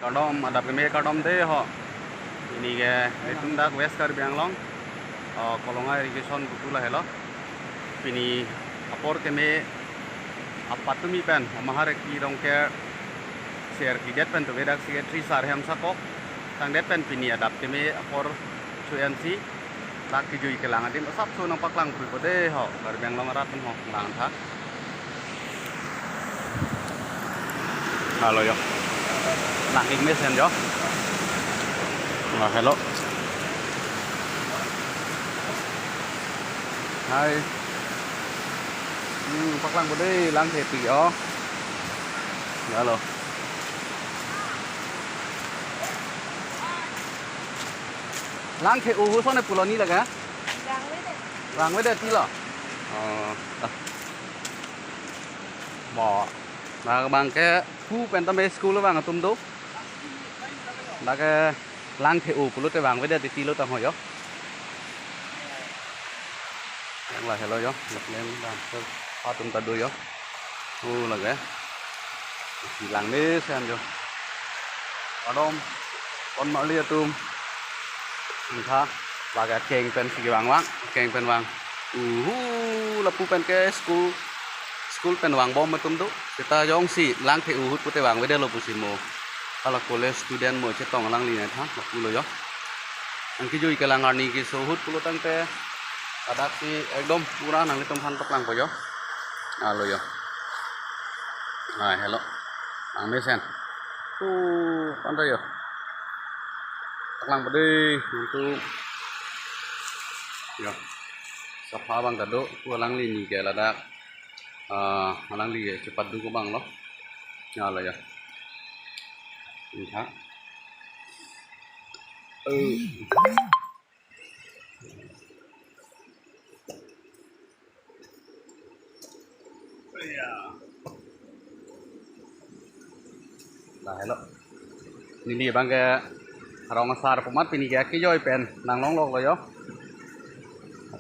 Kadom ada peme kadom deh ho. Ini ke itu dak West Karbi Anglong. Kolonga irrigation butuh lah hello. Ini apor keme apa tu mi pen mahar ki dong ke share ki det pen tu bedak secretary sar hem sako. Tang det pen pini adap keme apor cuyan si. Lak ki jui ke langan dim sap so nang paklang pul ko deh ho. Karbi Anglong arat pen ho langan tha. Halo yo. Nang English kan yo. Nah, hello. Hai. Paklang bode lang thể pi yo. Halo. Lang thể u so ne puloni laga. Lang với đây tí lo. Bỏ là bằng cái khu Pentame School lo bằng tum do. Là cái lang thể u pulut vàng với đây tí lo tao hỏi yo. Yang lah hello yo, lập lên làm cho họ tum ta đuôi yo. Là cái lang đấy xem yo. Ở đâu con mạo lia tum. Tha là cái keng pen si vàng keng pen vàng. Là pu pen cái school pen vàng bom mà tum do. Kita jong si lang thể u putih vàng với đây lo pusimo. Kalau college student mau cetong lang li tha là pu lo yo. Ang ki jui ke lang arni ki so hut pulo tang te ada si ekdom pura nang litom han paklang ko yo. Alo yo. Hello. Ang mesen. Pandai yo. Paklang bade untuk yo. Sapa bang kado ku lang li ni ke ladak lang li cepat du ko bang lo. Alo yo. Ini ha. Lah hello. Ini bang ke rong sar pemat pini ke ki joy pen nang long lok lo yo.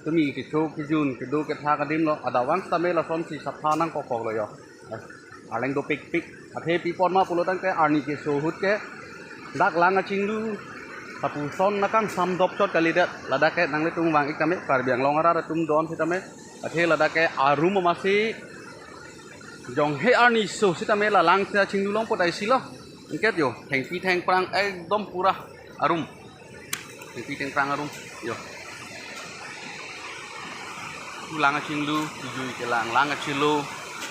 Tu mi ki chu ki jun ki du ke tha ka dim lo ada wang tame la son si sapha nang ko lo yo. Aleng do pik pik athe pi pon ma pulo tang ke arni ke so hut ke dak lang aching lu tapu son nakang sam dop chot kali det lada ke nang le tung wang ik tame Karbi Anglong ara tum don si tame athe lada ke arum masih dòng hệ arni so sita me la lang sa ching long pot ai silo ingket yo theng pi theng prang ekdom pura arum theng pi theng prang arum yo lang ching lu jui ke lang chilu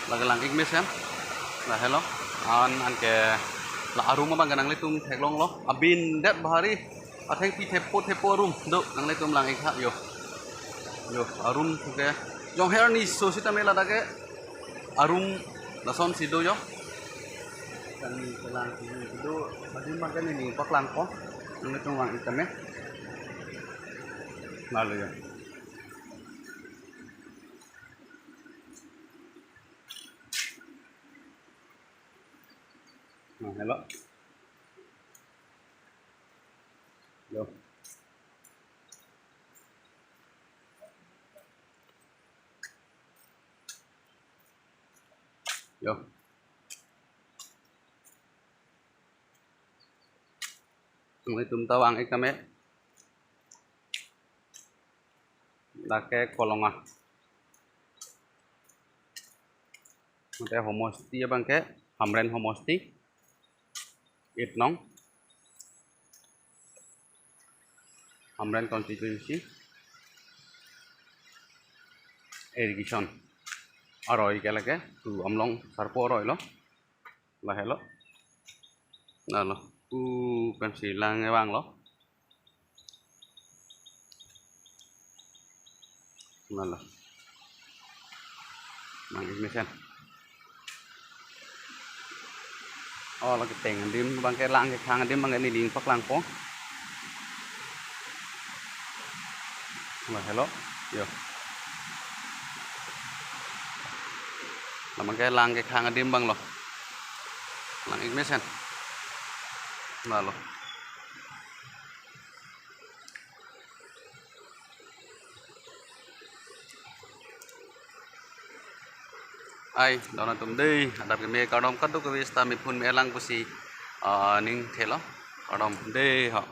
la lang ik mes kan la hello an ke la arum bang kanang le tum thek long lo abin det bahari atheng pi thepo arum do nang le tum lang ik ha yo arum ke dòng hệ arni so sita me la da ke arum lason sido yo kan kelang sido pasti makan ini paklang ko ini tuh wang ikan ya lalu ya nah hello yo Tunggu tum tawang ikame lake kolonga mate homosti bang ke hamren homosti itnong hamren constituency irrigation aroi ke lake tu amlong sarpo aroi lo la hello na lo pensi lang bang lo na lo mang ignition lagi teng dim bang ke lang ke khang dim bang ni ling pak lang po la hello yo bang ke lang ke khang dim bang lo lang ignition na lo ai đó là tụm đi đạp cái mê cao đông cắt đúc cái vista mi phun mẹ lăng của si ninh thế lắm ở đồng đê họ